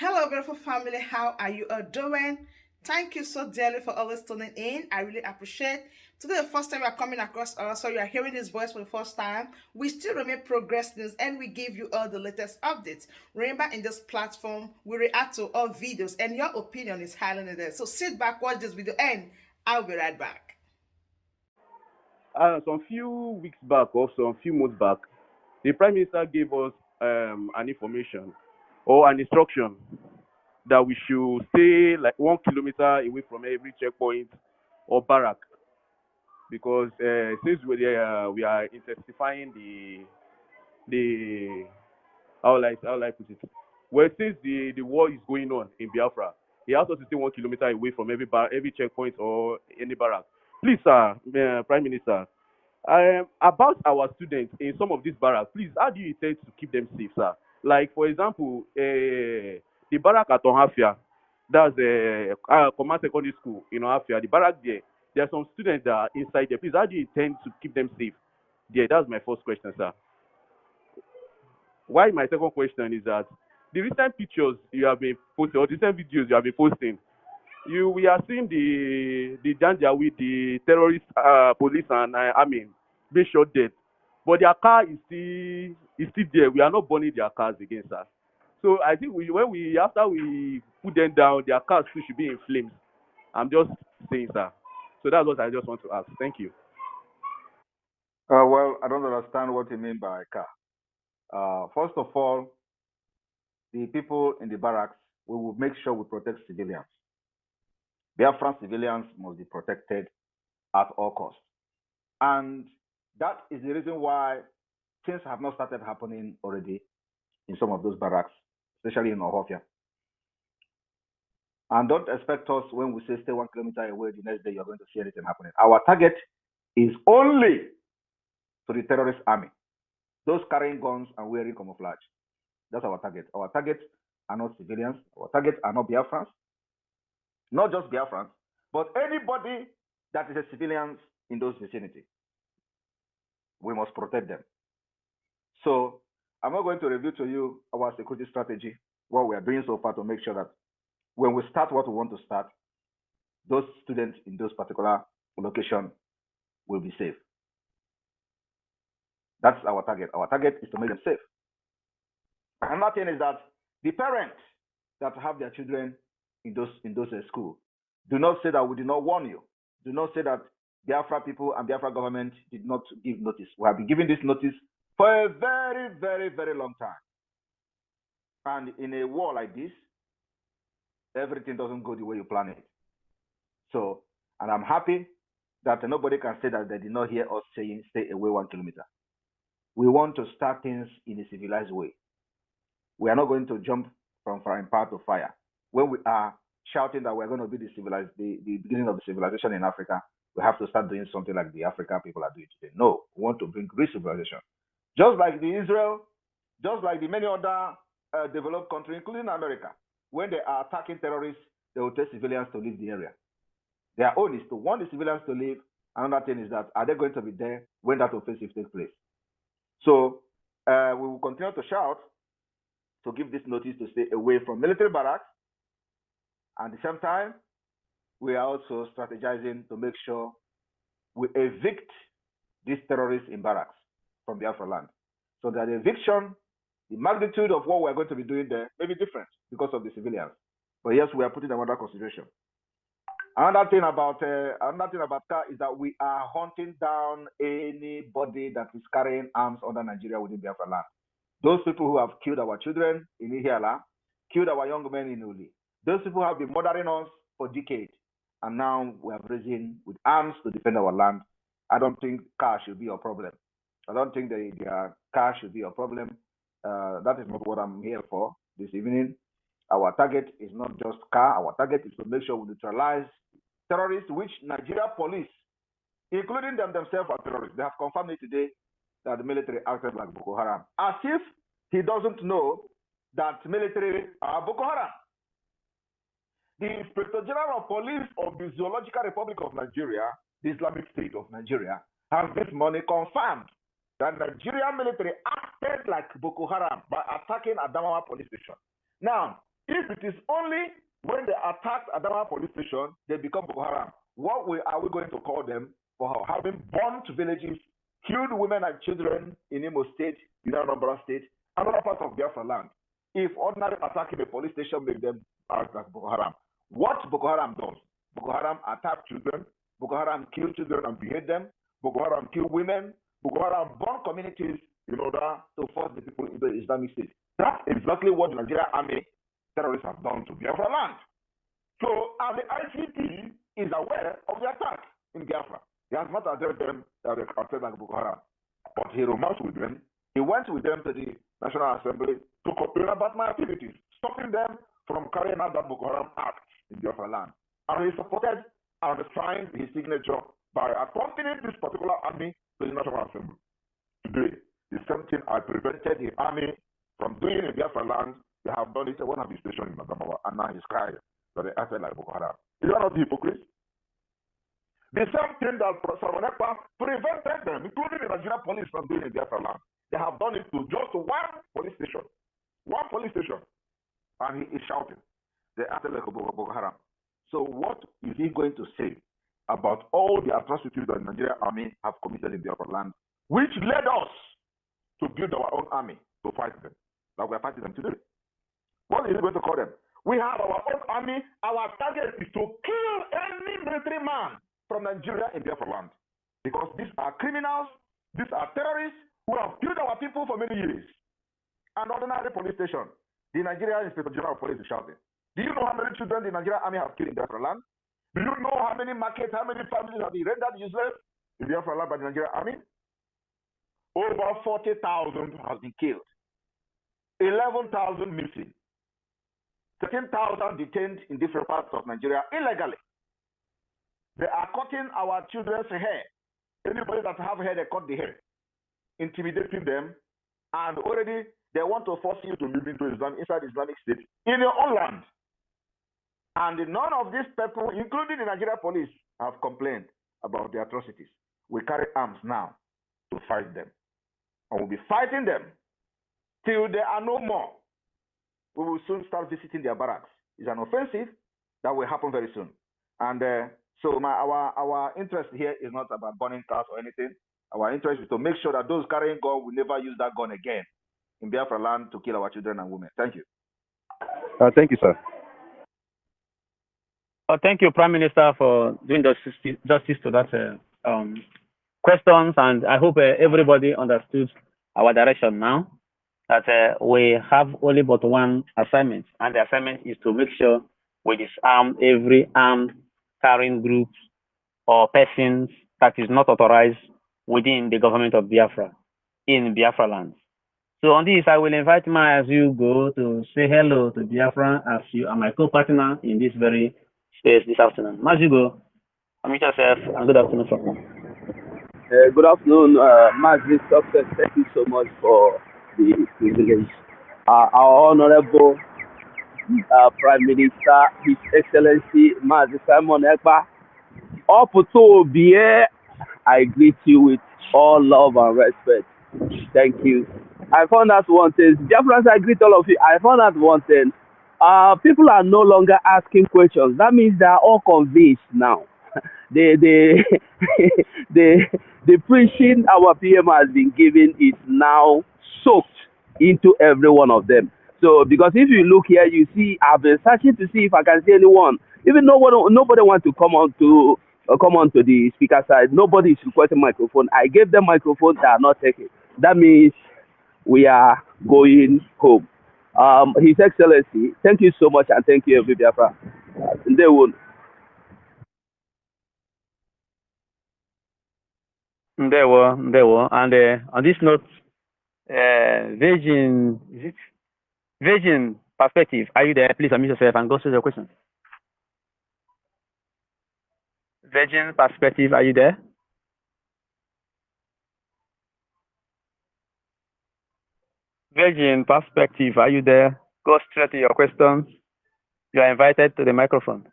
Hello, beautiful family. How are you all doing? Thank you so dearly for always tuning in. I really appreciate. Today, the first time you are coming across us, so you are hearing this voice for the first time. We still remain Progress News, and we give you all the latest updates. Remember, in this platform, we react to all videos, and your opinion is highly needed. So sit back, watch this video, and I'll be right back. Some few weeks back or some few months back, the Prime Minister gave us an information or an instruction that we should stay like 1 kilometer away from every checkpoint or barrack because since we are intensifying the how will I put it? Well, since the war is going on in Biafra, he has us to stay 1 kilometer away from every checkpoint or any barrack. Please, sir, Prime Minister, about our students in some of these barracks, please, how do you intend to keep them safe, sir? Like, for example, the barrack at Ohafia, that's the Command Secondary School in Ohafia, the barrack there are some students that are inside there. Please, how do you intend to keep them safe? Yeah, that's my first question, sir. Why my second question is that the recent pictures you have been posting, or the recent videos you have been posting, we are seeing the danger with the terrorist police and army being shot dead, but their car is still there. We are not burning their cars again, sir. So I think when we after we put them down, their cars too should be in flames. I'm just saying, sir. So that's what I just want to ask. Thank you. Well, I don't understand what you mean by car. First of all, the people in the barracks, we will make sure we protect civilians. Biafran civilians must be protected at all costs. And that is the reason why things have not started happening already in some of those barracks, especially in Ohofia. And don't expect us when we say stay 1 kilometer away, the next day you're going to see anything happening. Our target is only to the terrorist army, those carrying guns and wearing camouflage. That's our target. Our targets are not civilians. Our targets are not Biafrans, not just Biafrans, but anybody that is a civilian in those vicinity. We must protect them. So I'm not going to review to you our security strategy, what we are doing so far to make sure that when we start what we want to start, those students in those particular location will be safe. That's our target. Our target is to make them safe. Another thing is that the parents that have their children in those schools, do not say that we did not warn you. Do not say that Biafra people and Biafra government did not give notice. We have been giving this notice for a very, very, very long time. And in a war like this, everything doesn't go the way you plan it. So, and I'm happy that nobody can say that they did not hear us saying stay away 1 kilometer. We want to start things in a civilized way. We are not going to jump from frying pan to fire. When we are shouting that we're going to be the beginning of the civilization in Africa, we have to start doing something like the African people are doing today. No, we want to bring real civilization. Just like the Israel, just like the many other developed countries, including America, when they are attacking terrorists, they will tell civilians to leave the area. Their own is to want the civilians to leave. Another thing is that are they going to be there when that offensive takes place? So we will continue to shout to give this notice to stay away from military barracks. And at the same time, we are also strategizing to make sure we evict these terrorists in barracks from Biafra land. So that the eviction, the magnitude of what we're going to be doing there may be different because of the civilians. But yes, we are putting them under consideration. Another thing about car is that we are hunting down anybody that is carrying arms under Nigeria within Biafra land. Those people who have killed our children in Ihiala, killed our young men in Uli. Those people have been murdering us for decades. And now we have risen with arms to defend our land. I don't think car should be a problem. I don't think their car should be a problem. That is not what I'm here for this evening. Our target is not just car. Our target is to make sure we neutralize terrorists, which Nigeria police, including themselves, are terrorists. They have confirmed it today that the military acted like Boko Haram, as if he doesn't know that military are Boko Haram. The Inspector General of Police of the Zoological Republic of Nigeria, the Islamic State of Nigeria, has this morning confirmed that Nigerian military acted like Boko Haram by attacking Adamawa police station. Now, If it is only when they attacked Adama police station, they become Boko Haram, are we going to call them for having burnt villages, killed women and children in Imo State, Anambra State, and other parts of Biafra land? If ordinary attacking a police station make them act like Boko Haram, what Boko Haram does? Boko Haram attack children, Boko Haram kill children and behead them, Boko Haram kill women, Boko Haram burn communities in order to force the people into the Islamic State. That's exactly what the Nigerian army terrorists have done to Biafra land. So, and the ICP is aware of the attack in Biafra. He has not addressed them that they are like Boko Haram, but he romanced with them. He went with them to the National Assembly to complain about my activities, stopping them from carrying out that Boko Haram act in Biafra land. And he supported and signed his signature by accompanying this particular army to the National Assembly. Today, the same thing I prevented the army from doing in Biafra land, they have done it at one of his stations in Adamawa, and now he's crying that they acted like Boko Haram. Is that not the hypocrisy? The same thing that Saronekpa prevented them, including the Nigerian police, from doing in Biafra land. They have done it to just one police station. One police station. And he is shouting. They acted like Boko Haram. So what is he going to say about all the atrocities that the Nigerian army have committed in Biafra land, which led us to build our own army to fight them, like we are fighting them today? What is he going to call them? We have our own army. Our target is to kill any military man from Nigeria in Biafra land, because these are criminals, these are terrorists who have killed our people for many years. An ordinary police station, the Nigerian Inspector General of Police is shouting. Do you know how many children the Nigerian army have killed in Biafra land? Do you know how many markets, how many families have been rendered useless in Biafra land by the Nigerian army? Over 40,000 has been killed, 11,000 missing, 13,000 detained in different parts of Nigeria illegally. They are cutting our children's hair. Anybody that have hair, they cut the hair, intimidating them, and already they want to force you to live inside Islamic State in your own land. And none of these people, including the Nigerian police, have complained about the atrocities. We carry arms now to fight them. And we'll be fighting them till there are no more. We will soon start visiting their barracks. It's an offensive that will happen very soon. And so our interest here is not about burning cars or anything. Our interest is to make sure that those carrying gun will never use that gun again in Biafra land to kill our children and women. Thank you. Thank you, sir. Thank you, Prime Minister, for doing justice to that questions, and I hope everybody understood our direction now. That we have only but one assignment, and the assignment is to make sure we disarm every armed carrying group or persons that is not authorized within the government of Biafra in Biafra land. So on this, I will invite Ma as you go to say hello to Biafra, as you are my co-partner in this very space this afternoon. Ma, as you go, unmute yourself and good afternoon from home. Good afternoon, Mazi Success. Thank you so much for the privilege. Our Honorable Prime Minister, His Excellency Mazi Simon Ekpa, up to be here, I greet you with all love and respect. Thank you. I found out one thing. Biafrans, I greet all of you. I found out one thing. People are no longer asking questions. That means they are all convinced now. The preaching our PM has been given is now soaked into every one of them. So, because if you look here, you see, I've been searching to see if I can see anyone. Even nobody wants to come on to the speaker side. Nobody is requesting microphone. I gave them microphone. They are not taking. That means we are going home. His Excellency, thank you so much, and thank you, every Biafra. They will. There were. And on this note, Virgin Perspective, are you there? Please unmute yourself and go through the question. Virgin Perspective, are you there? Virgin Perspective, are you there? Go straight to your questions. You are invited to the microphone.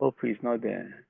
Hope he's not there.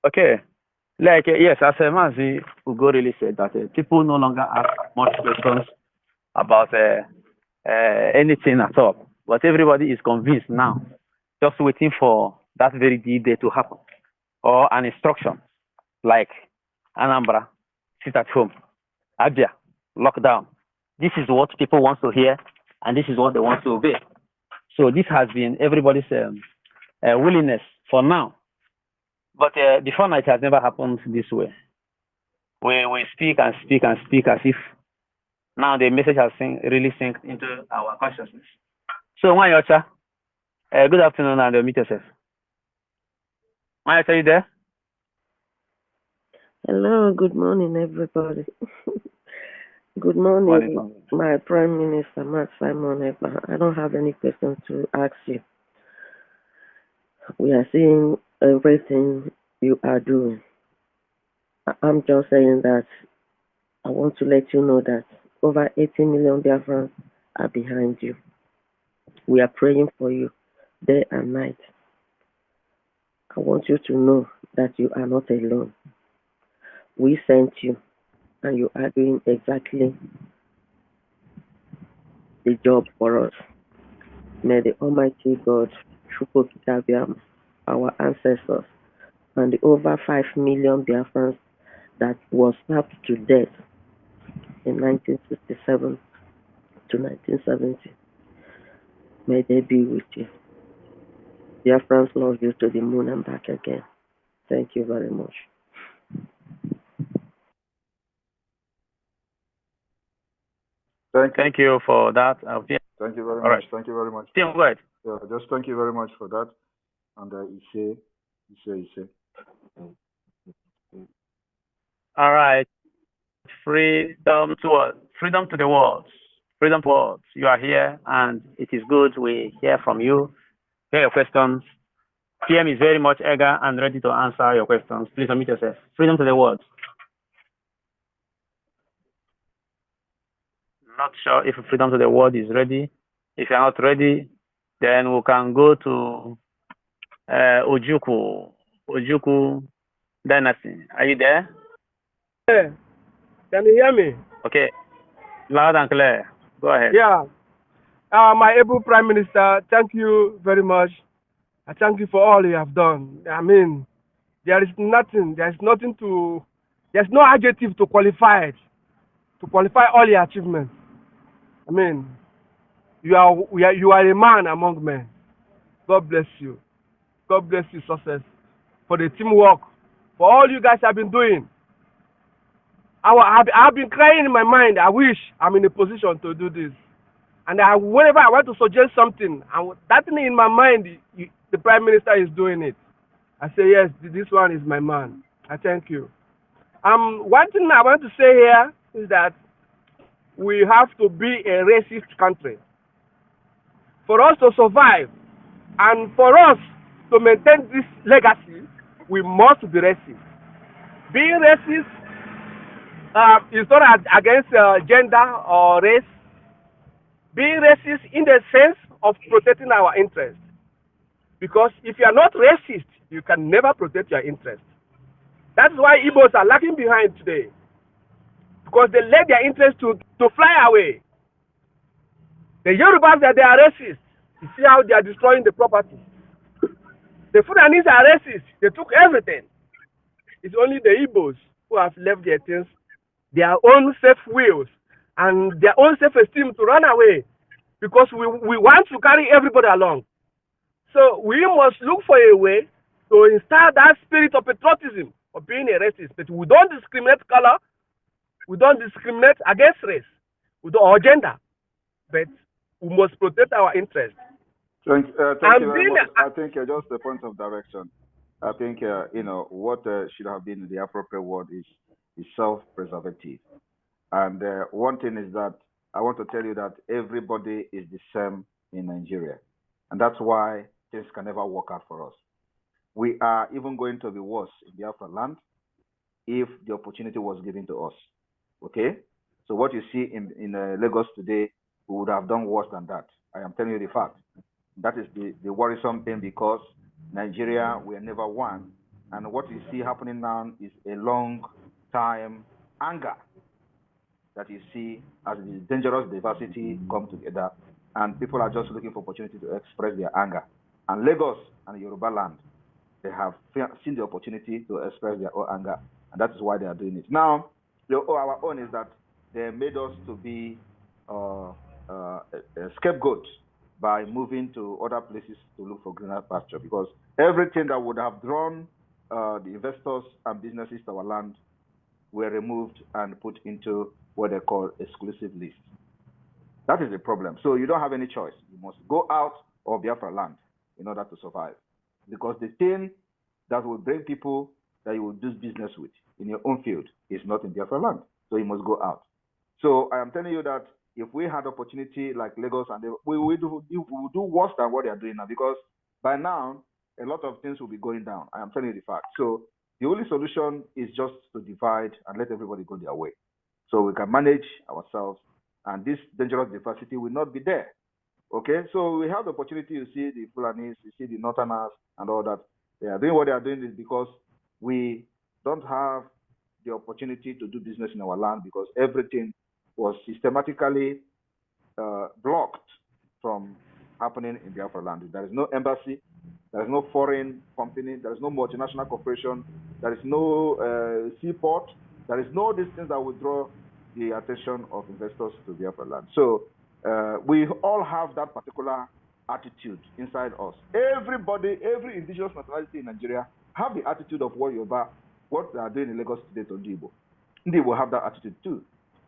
Okay. Like, yes, as Mazi Ugo really said, that people no longer ask much questions about anything at all. But everybody is convinced now, just waiting for that very day to happen or an instruction like Anambra, sit at home, Abia, lockdown. This is what people want to hear, and this is what they want to obey. So this has been everybody's willingness for now. But before now, it has never happened this way. We speak and speak and speak as if now the message has really synced into our consciousness. So, Wanyocha, good afternoon and meet yourself. Wanyocha, are you there? Hello, good morning, everybody. Good morning, Morning. my Prime Minister, Matt Simon Ekpa. I don't have any questions to ask you. We are seeing everything you are doing. I'm just saying that I want to let you know that over 80 million Biafrans are behind you. We are praying for you day and night. I want you to know that you are not alone. We sent you, and you are doing exactly the job for us. May the Almighty God, Chukwukikabiam, our ancestors, and the over 5 million Biafrans that was stabbed to death in 1967 to 1970, may they be with you. Biafrans love you to the moon and back again. Thank you very much. Thank you for that. Thank you very All much. right. Thank you very much. Tim, go ahead. Yeah, just thank you very much for that. And Ishe. All right. Freedom to us. Freedom to the world. Freedom to the world. You are here, and it is good we hear from you, hear your questions. PM is very much eager and ready to answer your questions. Please unmute yourself. Freedom to the world. Not sure if freedom to the world is ready. If you're not ready, then we can go to Ojuku Dynasty. Are you there? Yeah. Can you hear me? Okay. Loud and clear. Go ahead. Yeah. My able Prime Minister, thank you very much. I thank you for all you have done. I mean, there's no adjective to qualify it, to qualify all your achievements. I mean, you are a man among men. God bless you. God bless you, success, for the teamwork, for all you guys have been doing. I've been crying in my mind. I wish I'm in a position to do this. And whenever I want to suggest something, that thing in my mind, the Prime Minister is doing it. I say, yes, this one is my man. I thank you. One thing I want to say here is that we have to be a racist country. For us to survive and for us to maintain this legacy, we must be racist. Being racist is not against gender or race. Being racist in the sense of protecting our interests. Because if you are not racist, you can never protect your interests. That's why Igbos are lagging behind today. Because they let their interests to fly away. The Yorubas, that they are racist. You see how they are destroying the property. The Fulanis are racist. They took everything. It's only the Igbos who have left their things, their own self-wills, and their own self-esteem to run away. Because we want to carry everybody along. So we must look for a way to instill that spirit of patriotism, of being a racist. But we don't discriminate color, we don't discriminate against race, or gender, but we must protect our interests. Thank you very much. I think just a point of direction. I think what should have been the appropriate word is self-preservative. And one thing is that I want to tell you that everybody is the same in Nigeria, and that's why things can never work out for us. We are even going to be worse in Biafra land if the opportunity was given to us. Okay? So what you see in Lagos today, we would have done worse than that. I am telling you the fact. That is the worrisome thing, because Nigeria were never one And what you see happening now is a long time anger that you see as the dangerous diversity come together, and people are just looking for opportunity to express their anger. And Lagos and Yoruba land, they have seen the opportunity to express their own anger, and that is why they are doing it. Now, our own is that they made us to be a scapegoat by moving to other places to look for greener pasture, because everything that would have drawn the investors and businesses to our land were removed and put into what they call exclusive list. That is the problem. So you don't have any choice. You must go out of Biafra land in order to survive, because the thing that will bring people that you will do business with in your own field is not in Biafra land. So you must go out. So I am telling you that if we had opportunity like Lagos, and we will do worse than what they are doing now, because by now a lot of things will be going down. I am telling you the fact. So the only solution is just to divide and let everybody go their way, so we can manage ourselves, and this dangerous diversity will not be there. Okay, so we have the opportunity to see the Fulanis, you see the Northerners, and all that. They are doing what they are doing is because we don't have the opportunity to do business in our land, because everything was systematically blocked from happening in Biafra land. There is no embassy, there is no foreign company, there is no multinational corporation, there is no seaport, there is no distance that will draw the attention of investors to Biafra land. So we all have that particular attitude inside us. Everybody, every indigenous nationality in Nigeria have the attitude of what they are doing in Lagos today to Igbo. They will have that attitude too,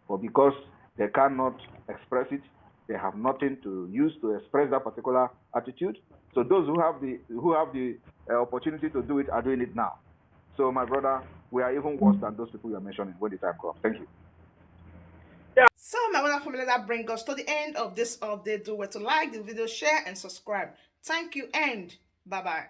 but because they cannot express it, they have nothing to use to express that particular attitude. So those who have the opportunity to do it are doing it now. So my brother, we are even worse than those people you are mentioning when the time comes. Thank you. So my wonderful family, that brings us to the end of this update. Do well to like the video, share, and subscribe. Thank you, and bye-bye.